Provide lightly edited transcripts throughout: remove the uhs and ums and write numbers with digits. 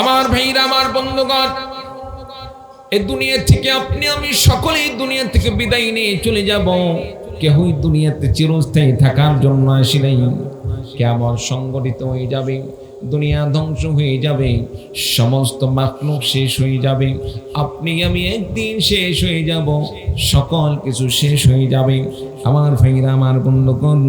আমার ভাইরা, আমার বন্ধুগণ, এই দুনিয়া থেকে আপনি আমি সকলেই দুনিয়া থেকে বিদায় নিয়ে চলে যাব। কেউই দুনিয়াতে চিরস্থায়ী থাকার জন্য আসি নাই। কিয়ামত সংগঠিত হয়ে যাবে, দুনিয়া ধ্বংস হয়ে যাবে, সমস্ত মাখলুক শেষ হয়ে যাবে, আপনি আমি একদিন শেষ হয়ে যাব, সকল কিছু শেষ হয়ে যাবে। আমার ভাইরা, আমার বন্ধুগণ,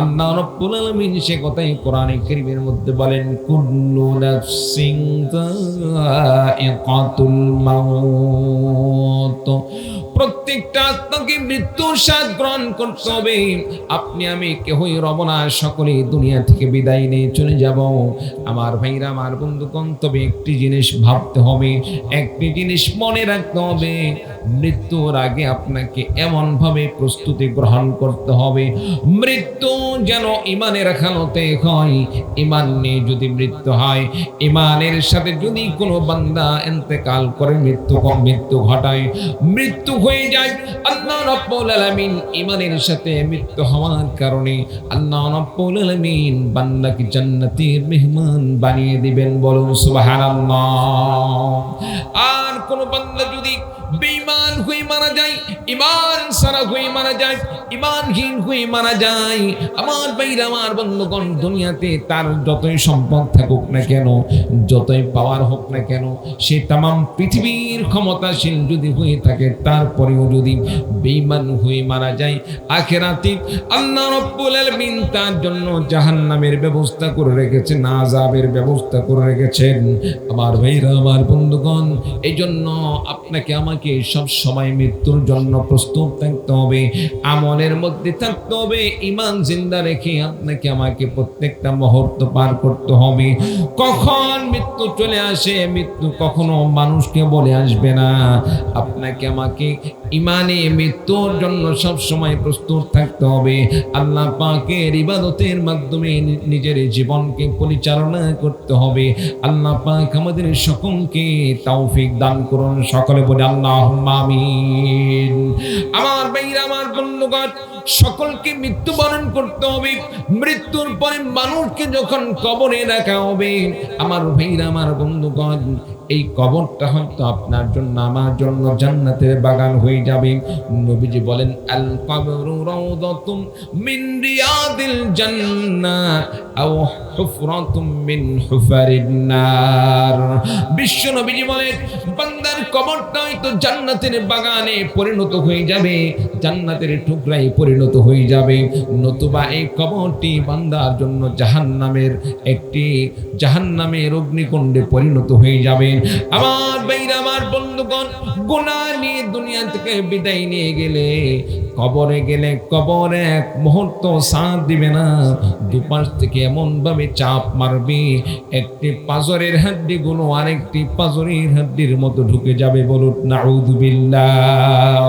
আল্লাহ রাব্বুল আলামিন সে কথাই কোরআনে কারীমের মধ্যে বলেন, কুল্লু নাফসিন যায়িকাতুল মাউত। প্রত্যেকটা আত্মাকে মৃত্যুর স্বাদ গ্রহণ করতে হবে। আপনি আমি কেউই রব না, সকলেই দুনিয়া থেকে বিদায় নিয়ে চলে যাব। আমার ভাইরা, আমার বন্ধুগণ, তবে একটি জিনিস ভাবতে হবে, একটি জিনিস মনে রাখতে হবে, মৃত্যুর আগে আপনাকে এমন ভাবে প্রস্তুতি গ্রহণ করতে হবে মৃত্যু যেন ইমানের হালতে হয়। ইমান নিয়ে যদি মৃত্যু হয়, ইমানের সাথে যদি কোনো বান্দা ইন্তেকাল করে মৃত্যু ঘটায়, মৃত্যু হয়ে যায়, আল্লাহ রাব্বুল আলামিন ইমানের সাথে মৃত্যু হওয়ার কারণে আল্লাহ রাব্বুল আলামিন বান্দাকে জান্নাতের মেহমান বানিয়ে দিবেন। বলুন সুবহানাল্লাহ। আর কোন বান্দা যদি বেঈমান হয়ে মারা যায়, ঈমান ছাড়া হয়ে মারা যায়, ঈমানহীন হয়ে মারা যায়, আমার ভাইরা, আমার বন্ধুগণ, দুনিয়াতে তার যতই সম্পদ থাকুক না কেন, যতই পাওয়ার হোক না কেন, সে তামাম পৃথিবীর ক্ষমতাশীল যদি হয়ে থাকে, তারপরেও যদি বেঈমান হয়ে মারা যায়, আখিরাতে আল্লাহ রাব্বুল আলামিন তার জন্য জাহান্নামের ব্যবস্থা করে রেখেছেন, আযাবের ব্যবস্থা করে রেখেছেন। আমার ভাইরা, আমার বন্ধুগণ, এই জন্য আপনাকে আমাকে সব সময় মৃত্যুর জন্য প্রস্তুত থাকতে হবে, আমলের মধ্যে থাকতে হবে, ঈমান জিন্দা রেখে আপনাকে আমাকে প্রত্যেকটা মুহূর্ত পার করতে হবে। কখন মৃত্যু চলে আসে, মৃত্যু কখনো মানুষকে বলে আসবে না। আপনাকে আমাকে ঈমানে মৃত্যুর জন্য সব সময় প্রস্তুত থাকতে হবে। আল্লাহ পাকের ইবাদতের মাধ্যমে নিজের জীবনকে পরিচালনা করতে হবে। আল্লাহ পাক আমাদের সকলকে তৌফিক দান করুন। সকলে বলে আল্লাহুম্মা আমিন। আমার ভাইরা, আমার বন্ধুগণ, সকলকে মৃত্যুবরণ করতে হবে। মৃত্যুর পরে মানুষকে যখন কবরে রাখা হবে, আমার ভাইরা, আমার বন্ধুগণ, এই কবরটা হয়তো আপনার জন্য আমার জন্য জান্নাতের বাগান হয়ে যাবে। নবীজি বলেন, আল কবরু রাউদাতুম মিন রিয়াদিল জান্নাহ আও হুফরাতুম মিন হুফারিন নার। বিশ্ব নবীজি বলেন, বান্দার কবরটা হয়তো জান্নাতের বাগানে পরিণত হয়ে যাবে, জান্নাতের টুকরায় পরিণত হয়ে যাবে, নতুবা এই কবরটি বান্দার জন্য জাহান্নামের অগ্নিকুণ্ডে পরিণত হয়ে যাবে। আমার ভাইরা, আমার বন্ধুগণ, গুনাহ নিয়ে দুনিয়া থেকে বিদায় নিয়ে গেলে, কবরে গেলে কবর এক মুহূর্ত সাথ দিবে না। দুপাশ থেকে এমন ভাবে চাপ মারবে, একটি পাঁজরের হাড্ডি গুলো আরেকটি পাঁজরের হাড্ডির মতো ঢুকে যাবে। বলুন নাউযুবিল্লাহ।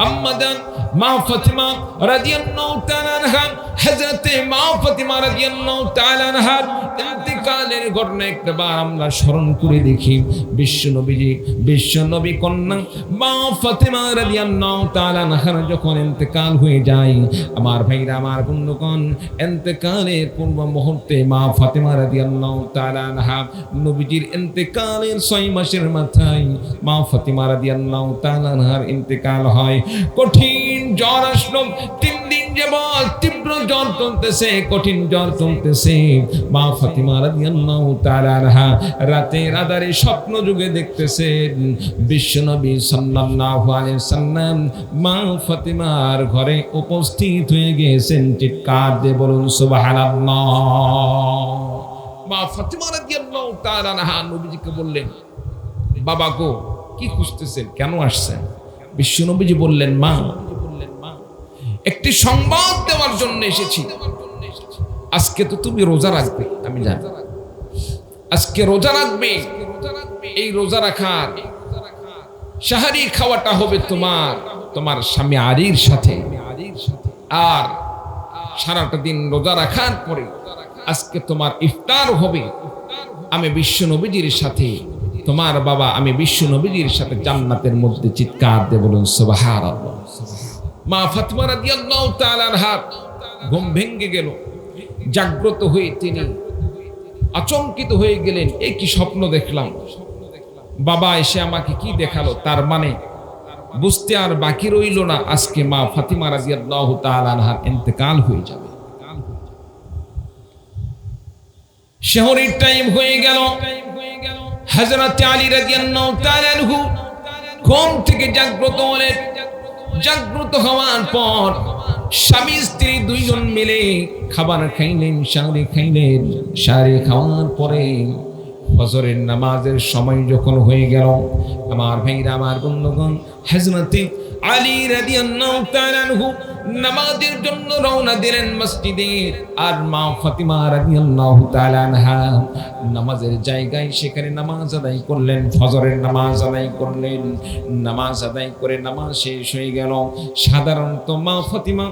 আম্মাদান মা ফাতিমা রাদিয়াল্লাহু তাআলা আনহা, হযরতে মা ফাতিমা রাদিয়াল্লাহু তাআলা আনহা ইন্তিকালের ঘটনা একবার আমরা স্মরণ করে দেখি। বিশ্বনবী কন্যা মা ফাতিমা রাদিয়াল্লাহু তাআলা আনহার যখন ইন্তিকাল হয়ে যায়, আমার ভাইরা, আমার বন্ধুগণ, ইন্তিকালের পূর্ব মুহূর্তে মা ফাতিমা রাদিয়াল্লাহু তাআলা আনহা, নবীজির ইন্তিকালের 6 মাসের মাথায় মা ফাতিমা রাদিয়াল্লাহু তাআলা আনহার ইন্তিকাল হয়। কঠিন জ্বর আসলো, 3 দিন যাবত তীব্র জ্বর চলতেছে, কঠিন জ্বর চলতেছে। মা ফাতিমা রাদিয়াল্লাহু তাআলা আনহা রাতের আঁধারে স্বপ্ন যুগে দেখতেছেন বিশ্বনবী সাল্লাল্লাহু আলাইহি সাল্লাম মা ফাতিমার ঘরে উপস্থিত হয়ে গেছেন। চিৎকার দিয়ে বলুন সুবহানাল্লাহ। মা ফাতিমা রাদিয়াল্লাহু তাআলা আনহা নবীজিকে বললেন, বাবা গো, কি খুঁজতেছেন, কেন আসছেন? বিশ্বনবীজি বললেন, মা, একটি সংবাদ দেওয়ার জন্য এসেছি। আজকে তো তুমি রোজা রাখবে, আমি জানি, আজকে রোজা রাখবে। এই রোজা রাখার সাহারি খাওয়াটা হবে তোমার স্বামী আলীর সাথে। আর সারাটা দিন রোজা রাখার পরে আজকে তোমার ইফতার হবে। আমি বিশ্ব নবীজির সাথে, তোমার বাবা, আমি বিশ্ব নবীজির সাথে জান্নাতের মধ্যে। চিৎকার দিয়ে বলুন সুবহানাল্লাহ। মা ফাতিমা রাদিয়াল্লাহু তাআলা আনহা ঘুম ভেঙে গেল। জাগ্রত হয়ে তিনি আচমকিত হয়ে গেলেন, এ কি স্বপ্ন দেখলাম, বাবা এসে আমাকে কি দেখালো। তার মানে বুঝতে আর বাকি রইল না, আজকে মা ফাতিমা রাদিয়াল্লাহু তাআলা আনহার ইন্তেকাল হয়ে যাবে। শহরের টাইম হয়ে গেল। হযরত আলী রাদিয়াল্লাহু তাআলা আনহু ঘুম থেকে জাগ্রত হলেন। জাগ্রত হওয়ার পর স্বামী স্ত্রী দুইজন মিলে খাবার খাইলেন, সাহরি খাইলেন। সাহরি খাওয়ার পরে ফজরের নামাজের সময় যখন হয়ে গেল, আমার ভাইরা, আমার বন্ধুগণ, হযরতে আলী রাদিয়াল্লাহু তাআলা আনহু নামাজের জন্য রওনা দিলেন মসজিদে। আর মা ফাতিমা রাদিয়াল্লাহু তাআলা আনহা নামাজের জায়গায় সেখানে নামাজ আদায় করলেন, ফজরের নামাজ আদায় করলেন। নামাজ আদায় করে নামাজ শেষ হয়ে গেল। সাধারণত মা ফাতিমা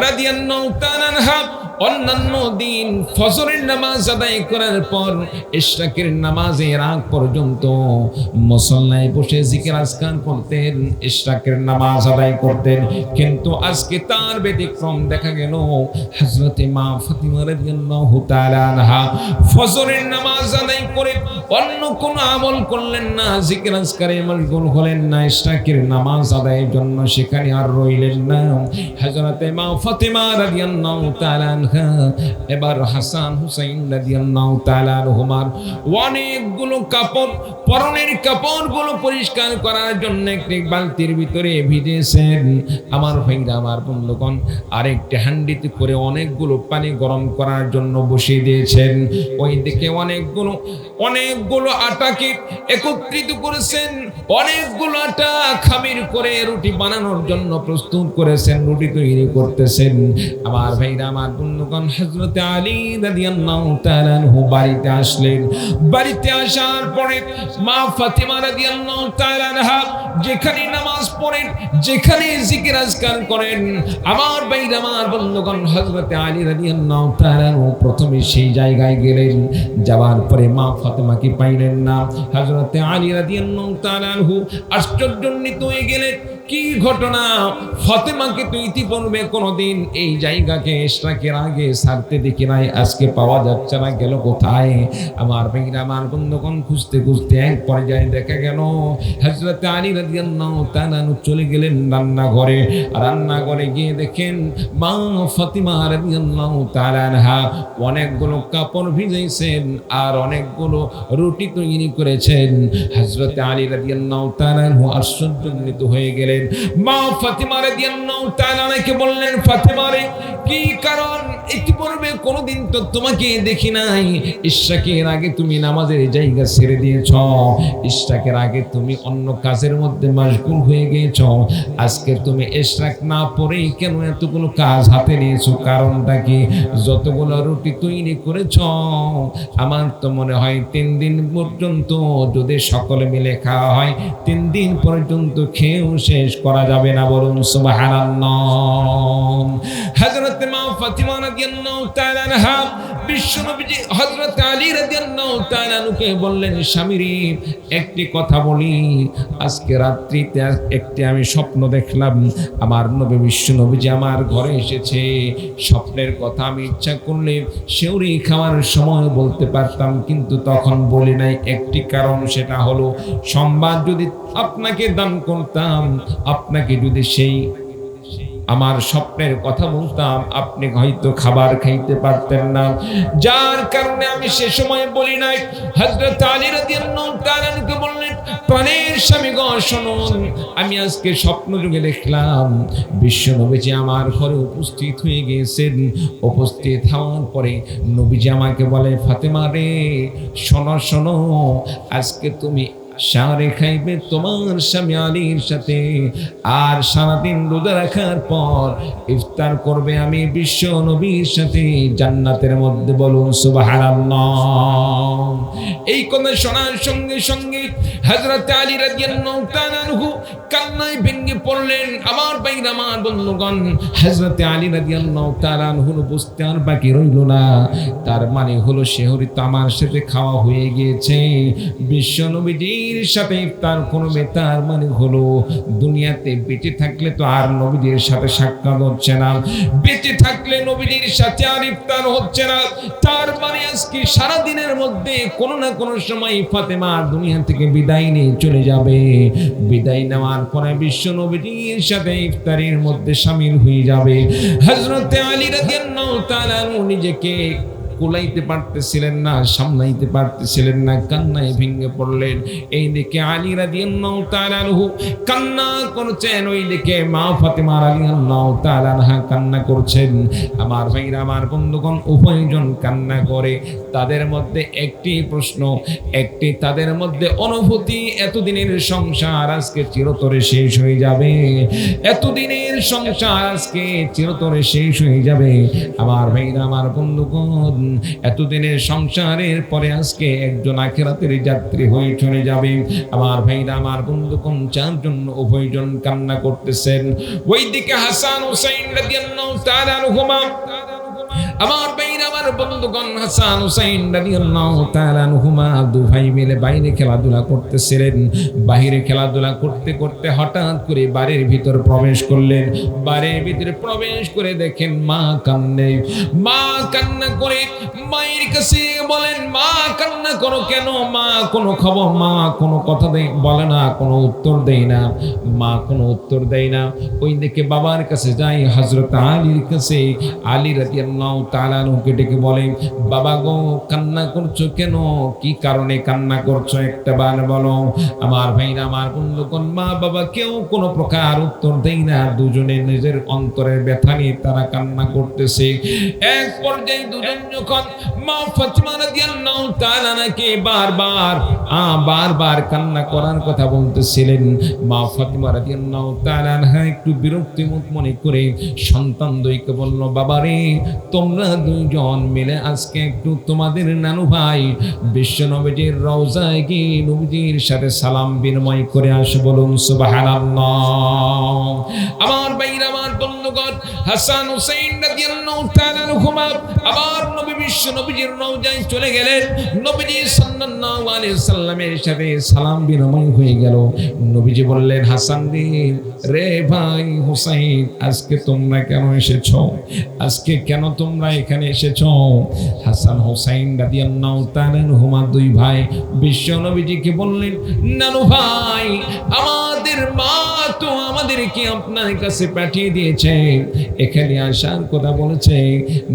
রাদিয়াল্লাহু তাআলা আনহা অন্যান্য দিন ফজরের নামাজ আদায় করার পর ইশরাকের নামাজের আগ পর্যন্ত মুসল্লায় বসে জিকির আজকার করতেন, ইশরাকের নামাজ আদায় করতেন। কিন্তু আজকে তার ব্যতিক্রম দেখা গেল। হযরতে মা ফাতিমা রাদিয়াল্লাহু তাআলা আনহা ফজরের নামাজ আদায় করে অন্য কোনো আমল করলেন না, জিকির আজকারে মশগুল হলেন না, ইশরাকের নামাজ আদায়ের জন্য সেখানে আর রইলেন না। হযরতে মা ফাতিমা রাদিয়াল্লাহু তাআলা আনহা এবার হাসান হুসাইন রাদিয়াল্লাহু তাআলা আনহুমার অনেকগুলো কাপড়, পরনের কাপড়গুলো পরিষ্কার করার জন্য একটি বালতির ভিতরে ভিজেছেন। আমার ভাইরা, আমার বন্ধুগণ, আরেকটি হান্ডিতে করে অনেকগুলো পানি গরম করার জন্য বসিয়ে দিয়েছেন। ওই দিকে অনেকগুলো আটাকে একত্রিত করেছেন, অনেকগুলো আটা খামির করে রুটি বানানোর জন্য প্রস্তুত করেছেন, রুটি তৈরি করতেছেন। আমার ভাইরা, আমার বন্ধুগণ, হযরত আলী রাদিয়াল্লাহু তাআলা আনহু বাড়িতে আসলেন। বাড়িতে আসার পরে মা ফাতিমা রাদিয়াল্লাহু তাআলা আনহা যেখানে নামাজ পড়েন, যেখানে জিকির আজকার করেন, আমার ভাইরা, আমার বন্ধুগণ, হযরত আলী রাদিয়াল্লাহু তাআলা আনহু প্রথমে সেই জায়গায় গেলেন। যাওয়ার পরে মা ফাতিমাকে পাইলেন না। হযরত আলী রাদিয়াল্লাহু তাআলা আনহু আশ্চর্যান্বিত হয়ে গেলেন, কি ঘটনা? ফাতিমাকে তো ইতিপূর্বে কোনোদিন এই জায়গাকে ইশরাকের আগে ছাড়তে দেখি নাই, আজকে পাওয়া যাচ্ছে না, গেল কোথায়? আমার ভাইরা, আমার বন্ধুগণ, খুঁজতে খুঁজতে এক পর্যায়ে দেখা গেল হযরত আলী রাদিয়াল্লাহু তাআলা আনহু চলে গেলেন রান্নাঘরে। রান্নাঘরে গিয়ে দেখেন মা ফাতিমা রাদিয়াল্লাহু তাআলা আনহা অনেকগুলো কাপড় ভিজাইছেন আর অনেকগুলো রুটি তৈরি করেছেন। হযরত আলী রাদিয়াল্লাহু তাআলা আনহু আশ্চর্যান্বিত হয়ে গেলেন। মা ফাতিমা রাদিয়াল্লাহু তাআলা আনহাকে বললেন, ফাতিমা রে, কি কারণ? ইতিপূর্বে কোনোদিন তো তোমাকে দেখি নাই। ইশরাকের আগে তুমি নামাজের জায়গা ছেড়ে দিয়েছ, ইশরাকের আগে তুমি অন্য কাজের মধ্যে মশগুল হয়ে গিয়েছ। আজকে তুমি ইশরাক না পড়ে কেন এতগুলো কাজ হাতে নিয়েছো? কারণটা কি? যতগুলো রুটি তৈরি করেছ, আমার তো মনে হয় 3 দিন পর্যন্ত যদি সকলে মিলে খাওয়া হয়, 3 দিন পর্যন্ত খেয়েও শেষ করা যাবে না। বলুন সুবহানাল্লাহ। হযরত মা ফাতিমা রাদিয়াল্লাহু তাআলা আনহা বিশ্বনবী হযরত আলী রাদিয়াল্লাহু তাআলা আনহুকে বললেন, স্বামীরে, একটি কথা বলি, আজকে রাত্রিতে একটি আমি স্বপ্ন দেখলাম। আমার নবী বিশ্বনবীজি আমার ঘরে এসেছে। স্বপ্নের কথা আমি ইচ্ছা করলে সেউরি খাওয়ার সময় বলতে পারতাম, কিন্তু তখন বলি নাই। একটি কারণ, সেটা হলো সম্বাদ যদি আপনাকে দান করতাম, আপনাকে যদি সেই আমার স্বপ্নের কথা বলতাম, আপনি হয়তো খাবার খাইতে পারতেন না, যার কারণে আমি সে সময় বলি নাই। হযরত আলী রাদিয়াল্লাহু তাআলা আনহু বললেন, প্রাণের স্বামী গো, শুনুন, আমি আজকে স্বপ্ন যুগে দেখলাম বিশ্ব নবীজি আমার ঘরে উপস্থিত হয়ে গিয়েছেন। উপস্থিত হওয়ার পরে নবীজি আমাকে বলে, ফাতেমা রে, শোনো শোনো, আজকে তুমি সারে খাইবে তোমার স্বামী আলীর সাথে, আর সারাদিন রোজা রাখার পর ইফতার করবে আমি বিশ্ব নবীর সাথে জান্নাতের মধ্যে। বলুন সুবহানাল্লাহ। এই কথা শোনার সঙ্গে সঙ্গে হযরত আলী রাদিয়াল্লাহু তাআলা আনহু কান্নায় ভেঙে পড়লেন। আমার ভাইরা, আমার বন্ধুগণ, হযরত আলী রাদিয়াল্লাহু তাআলা আনহুর বুঝতে আর বাকি রইল না। তার মানে হলো শেহরি তো আমার সাথে খাওয়া হয়ে গিয়েছে। বিশ্ব নবীজি নবীজির সাথে ইফতার করবে, তার মানে হলো দুনিয়াতে বেঁচে থাকলে তো আর নবীজির সাথে সাক্ষাৎ হচ্ছে না, বেঁচে থাকলে নবীজির সাথে আর ইফতার হচ্ছে না। তার মানে আজকে সারা দিনের মধ্যে কোনো না কোনো সময় ফাতেমা দুনিয়া থেকে বিদায় নিয়ে চলে যাবে। বিদায় নেওয়ার পরে বিশ্ব নবীজির সাথে ইফতারের মধ্যে শামিল হয়ে যাবে। হযরতে আলী রাদিয়াল্লাহু তাআলা নিজেকে কুলাইতে পারতেছিলেন না, সামলাইতে পারতেছিলেন না, কান্নায় ভেঙে পড়লেন। এই দিকে আলী রাদিয়াল্লাহু তাআলা আনহু কান্না করছেন, ওই দিকে মা ফাতেমা রাদিয়াল্লাহু তাআলা আনহা কান্না করছেন। আমার ভাইরা, আমার বন্ধুগণ, উভয়জন কান্না করে। তাদের মধ্যে একটি প্রশ্ন, একটি তাদের মধ্যে অনুভূতি, এতদিনের সংসার আজকে চিরতরে শেষ হয়ে যাবে, এতদিনের সংসার আজকে চিরতরে শেষ হয়ে যাবে। আমার ভাইরা, আমার বন্ধুগণ, এতদিনের সংসারের পরে আজকে একজন আখিরাতের যাত্রী হয়ে চলে যাবে। আমার ভাইরা, আমার বন্ধুগণ, চারজন উভয়জন কান্না করতেছেন। ওইদিকে হাসান হুসাইন রাদিয়াল্লাহু তাআলা আনহুমা, আমার ভাইরা, আমার বন্ধুগণ, হাসান হুসাইন রাদিয়াল্লাহু তাআলা আনহুমা দুই ভাই মিলে বাইরে খেলাধুলা করতেছিলেন। বাইরে খেলাধুলা করতে করতে হঠাৎ করে বাড়ির ভিতর প্রবেশ করলেন। বাড়ির ভিতরে প্রবেশ করে দেখেন মা কান্নে। মা কান্না করে মায়ের কাছে বলেন, মা কান্না করো কেন? মা কোনো খবর, মা কোনো কথা বলে না, কোনো উত্তর দেয় না। মা কোনো উত্তর দেয় না। ওই দিকে বাবার কাছে যাই, হযরত আলীর কাছে। আলী রাদিয়াল্লাহু তাআলা আনহুকে ডেকে বলেন, বাবা গো, কান্না করছো কেন? কি কারণে কান্না করছো একটা বার বলো। আমার ভাইরা, আমার বন্ধুগণ, মা বাবা কেউ কোনো প্রকার উত্তর দেয় না। দুজনে নিজের অন্তরের ব্যথা নিয়ে তারা কান্না করতেছে। এক পর্যায়ে দুজন যখন মা ফাতিমা রাদিয়াল্লাহু তাআলা আনহাকে বারবার কান্না করার কথা বলতেছিলেন, মা ফাতিমা রাদিয়াল্লাহু তাআলা আনহা একটু বিরক্তি মনে করে সন্তান দুইকে বলল, বাবারে, তোমরা দুইজন মিলে আজকে একটু তোমাদের নানু ভাই বিশ্ব নবীজির রওজায় গিয়ে নবীজির সাথে সালাম বিনিময় করে আসো। বলুন সুবহানাল্লাহ। আমার ভাইরা, আমার বন্ধুগণ, হাসান হুসাইন রাদিয়াল্লাহু তাআলা আনহুমা আবার নবী বিশ্ব নবীজির রওজায় চলে গেলেন। নবীজি সাল্লাল্লাহু আলাইহি সাল্লামের সাথে সালাম বিনিময় হয়ে গেল। নবীজি বললেন, হাসান রে ভাই হুসাইন, আজকে তোমরা কেন এসেছো? আজকে কেন তোমরা এখানে এসেছো? হাসান হুসাইন রাদিয়াল্লাহু তাআলা আনহুমা দুই ভাই বিশ্ব নবীজিকে বললেন, নানু ভাই, আমাদের মা তো আমাদেরকে আপনার কাছে পাঠিয়ে দিয়েছে, এখানে আসার কথা বলেছে।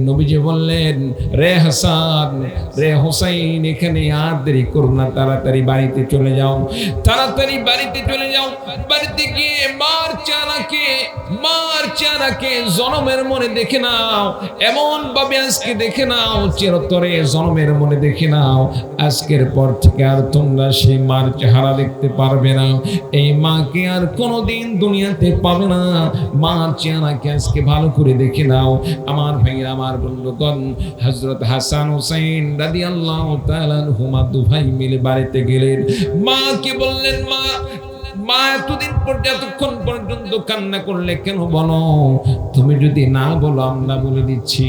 নবীজি বললেন, রে হাসান, রে হুসাইন, এখানে আর দেরি করো না, তাড়াতাড়ি বাড়িতে চলে যাও, তাড়াতাড়ি বাড়িতে চলে যাও। বাড়িতে গিয়ে মার চেহারাকে জনমের মনে দেখে নাও, এমন ভাবে আজকে দেখে নাও, চিরতরে জনমের মনে দেখে নাও। আজকের পর থেকে আর তোমরা সেই মার চেহারা দেখতে পারবে না, এই মাকে আর কোনোদিন দুনিয়াতে পাবে না। মার চেহারাকে আজকে ভালো করে দেখে নাও। আমার ভাইরা, আমার বন্ধুগণ, হযরত হাসান হুসাইন রাদিয়াল্লাহু তাআলা আনহুমা দুই ভাই মিলে বাড়িতে গেলেন। মাকে বললেন, মা, এতদিন এতক্ষণ পর্যন্ত কান্না করলে কেন বলো? তুমি যদি না বলো আমরা বলে দিচ্ছি।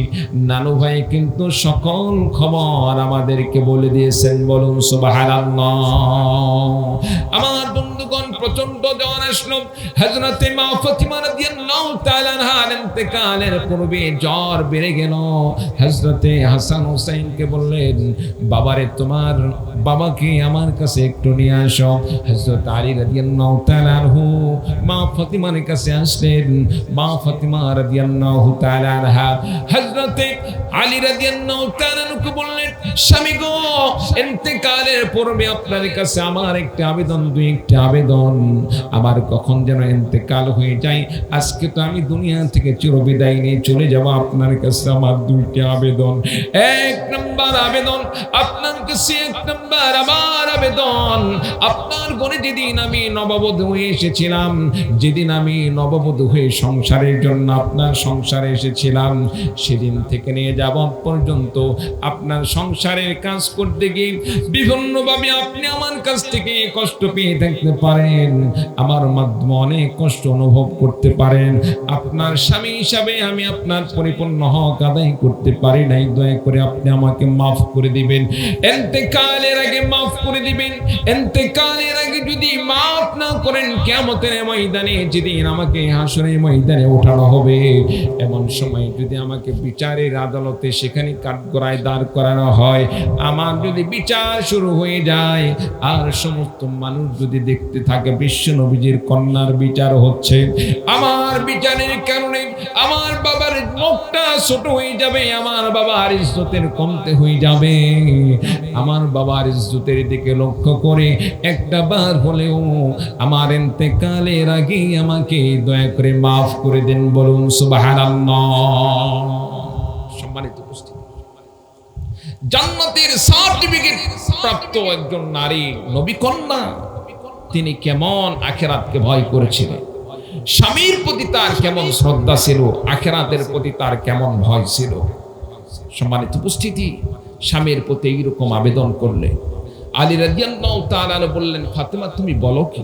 নানু ভাই কিন্তু সকল খবর আমাদেরকে বলে দিয়েছেন। বলুন সুবহানাল্লাহ। আমার বন্ধুগণ, প্রচন্ড জ্বর আসলো। হযরতে মা ফাতিমা রাদিয়াল্লাহু তাআলা আনহার ইন্তেকালের পূর্বে জ্বর বেড়ে গেল। হযরতে হাসান হুসাইনকে বললেন, বাবারে, তোমার বাবাকে আমার কাছে একটু নিয়ে আসো। হযরত আলী রাদিয়াল্লাহু তাআলা আনহু মা ফাতিমার কাছে আসলেন। মা ফাতিমা রাদিয়াল্লাহু তাআলা আনহা হযরতে আলী রাদিয়াল্লাহু তাআলা আনহুকে বললেন, স্বামী গো, ইন্তেকালের পূর্বে আপনার কাছে আমার একটা আবেদন, দুই একটা আবেদন। আমার কখন যেন ইন্তেকাল হয়ে যায়, আজকে তো আমি দুনিয়া থেকে চিরবিদায় নিয়ে চলে যাব। আপনার কাছে আমার দুইটা আবেদন। এক নম্বর আবেদন আপনার কাছে, এক নম্বর আমার আবেদন, আপনার জীবনে যেদিন আমি নববধূ হয়ে এসেছিলাম, যেদিন আমি নববধূ হয়ে সংসারের জন্য আপনার সংসারে এসেছিলাম, সেদিন থেকে নিয়ে যাবত পর্যন্ত আপনার সংসারের কাজ করতে গিয়ে বিভিন্নভাবে আপনি আমার কাছ থেকে কষ্ট পেয়ে থাকতে পারেন, আমার মাধ্যমে অনেক কষ্ট অনুভব করতে পারেন। আপনার স্বামী হিসাবে আমি আপনার পরিপূর্ণ হক আদায় করতে পারি নাই, দয়া করে আপনি আমাকে মাফ করে দিবেন। ইন্তেকালের আগে মাফ করে দিবেন। ইন্তেকালের আগে যদি মাফ না করেন, কিয়ামতের ময়দানে যেদিন আমাকে হাসরের ময়দানে ওঠানো হবে, এমন সময় যদি আমাকে বিচারের আদালতে সেখানে কাঠগড়ায় দাঁড় করানো হয়, আমার যদি বিচার শুরু হয়ে যায় আর সমস্ত মানুষ যদি দেখতে থাকে বিশ্ব নবীজির কন্যার বিচার হচ্ছে, আমার বিচারের কারণে আমার বাবার মুখটা ছোট হয়ে যাবে, আমার বাবার ইজ্জতের কমতে হয়ে যাবে। আমার বাবার ইজ্জতের দিকে লক্ষ্য করে একটা বার হলেও আমার ইন্তেকালের আগে আমাকে দয়া করে মাফ করে দেন, বলুন সুবহানাল্লাহ। সম্মানিত উপস্থিতি, জান্নাতের সার্টিফিকেট প্রাপ্ত একজন নারী নবী কন্যা, তিনি কেমন আখিরাতকে ভয় করেছিলেন, স্বামীর প্রতি তার কেমন শ্রদ্ধা ছিল, আখিরাতের প্রতি তার কেমন ভয় ছিল। সম্মানিত উপস্থিতি, স্বামীর প্রতি এইরকম আবেদন করলে আলী রাদিয়াল্লাহু তাআলা বললেন, ফাতেমা তুমি বলো কি,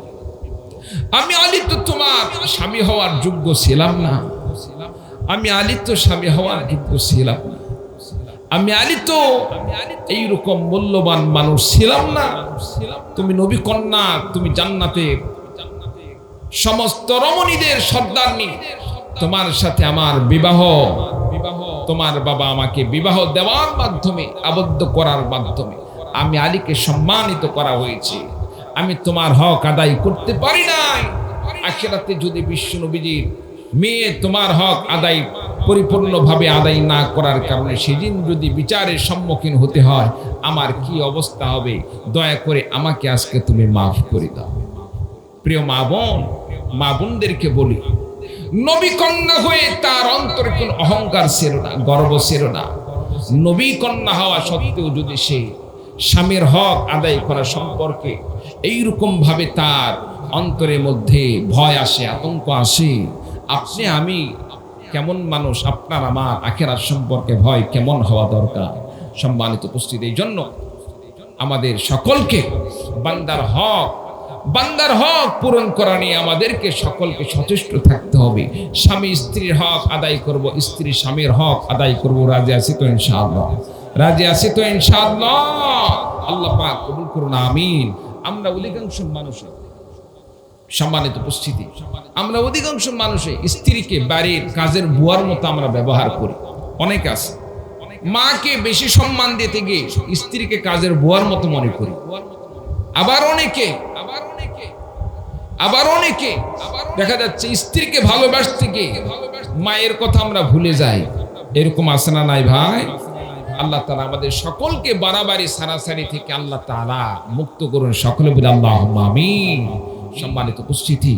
আমি আলী তো তোমার স্বামী হওয়ার যোগ্য ছিলাম না, আমি আলী তো স্বামী হওয়ার যোগ্য ছিলাম না, আমি আলী তো এইরকম মূল্যবান মানুষ ছিলাম না। তুমি নবী কন্যা, তুমি জান্নাতের সমস্ত রমণীদের সর্দারনী, তোমার সাথে আমার বিবাহ, তোমার বাবা আমাকে বিবাহ দেওয়ার মাধ্যমে, আবদ্ধ করার মাধ্যমে আমি আলীকে সম্মানিত করা হয়েছে, আমি তোমার হক আদায় করতে পারি নাই। আখিরাতে যদি বিশ্ব নবীজির মেয়ে তোমার হক আদায় পরিপূর্ণভাবে আদায় না করার কারণে সেদিন যদি বিচারের সম্মুখীন হতে হয়, আমার কি অবস্থা হবে, দয়া করে আমাকে আজকে তুমি মাফ করে দাও। প্রিয় মা বোন, মা বোনদেরকে বলি, নবী কন্যা হয়ে তার অন্তরে কোনো অহংকার ছিল না, গর্ব ছিল না। নবী কন্যা হওয়া সত্ত্বেও যদি সে স্বামীর হক আদায় করা সম্পর্কে এইরকম ভাবে তার অন্তরের মধ্যে ভয় আসে, আতঙ্ক আসে, আপনি আমি কেমন মানুষ, আপনার আমার আখিরাত সম্পর্কে ভয় কেমন হওয়া দরকার। সম্মানিত উপস্থিতি, এই জন্য আমাদের সকলকে বান্দার হক পূরণ করা নিয়ে আমাদেরকে সকলকে সচেষ্ট থাকতে হবে। স্বামী স্ত্রীর হক আদায় করব, স্ত্রী স্বামীর হক আদায় করব। রাজি আছি তো ইনশাআল্লাহ? রাজি আছি তো ইনশাআল্লাহ? আল্লাহ পাক কবুল করুন, আমিন। আমরা অধিকাংশ মানুষে, সম্মানিত উপস্থিতি, আমরা অধিকাংশ মানুষে স্ত্রীকে বাড়ির কাজের বুয়ার মতো আমরা ব্যবহার করি। অনেক আছে মাকে বেশি সম্মান দিতে গিয়ে স্ত্রীকে কাজের বুয়ার মতো মনে করি। আবার অনেকে দেখা যাচ্ছে স্ত্রীকে ভালোবাসতে গিয়ে মায়ের কথা আমরা ভুলে যাই। এরকম আছে না নাই ভাই? আল্লাহ তাআলা আমাদের সকলকে বাড়াবাড়ি সারাসারি থেকে আল্লাহ তাআলা মুক্ত করুন, সকলে বলে আল্লাহুম্মা আমিন। সম্মানিত উপস্থিতি,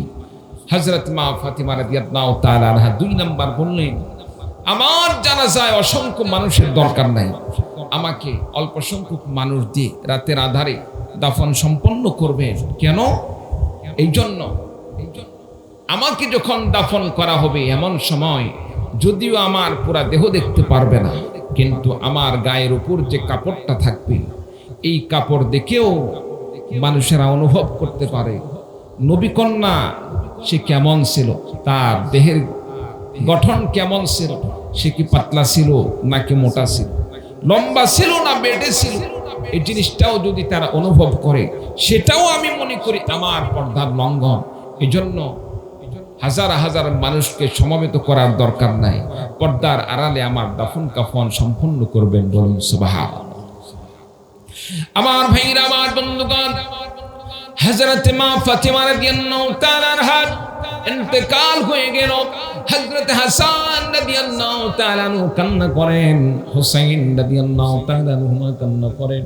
হযরত মা ফাতিমা রাদিয়াল্লাহু তাআলা আনহা 2 নাম্বার বললেন, আমার জানাজায় অসংখ্য মানুষের দরকার নাই, আমাকে অল্প সংখ্যক মানুষ দিয়ে রাতের আধারে দাফন সম্পন্ন করবেন। কেন? এই জন্য আমাকে যখন দাফন করা হবে এমন সময় যদিও আমার পুরা দেহ দেখতে পারবে না, কিন্তু আমার গায়ের উপর যে কাপড়টা থাকবে এই কাপড় দেখেও মানুষেরা অনুভব করতে পারে নবী কন্যা সে কেমন ছিল, তার দেহের গঠন কেমন ছিল, সে কি পাতলা ছিল নাকি মোটা ছিল, লম্বা ছিল না বেটে ছিল। এই জিনিসটাও যদি তারা অনুভব করে, সেটাও আমি মনে করি আমার পর্দার লঙ্ঘন। এই জন্য হাজার হাজার মানুষকে সমবেত করার দরকার নাই, পর্দার আড়ালে আমার দাফন কাফন সম্পূর্ণ করবেন, বলুন সুবহানাল্লাহ। আমার ভাইরা, আমার বন্ধুগণ, হযরত মা ফাতিমা রাদিয়াল্লাহু তাআলা আনহা ইন্তেকাল হয়ে গেল। হযরত হাসান রাদিয়াল্লাহু তাআলা কান্না করেন, হুসাইন রাদিয়াল্লাহু তাআলা কান্না করেন।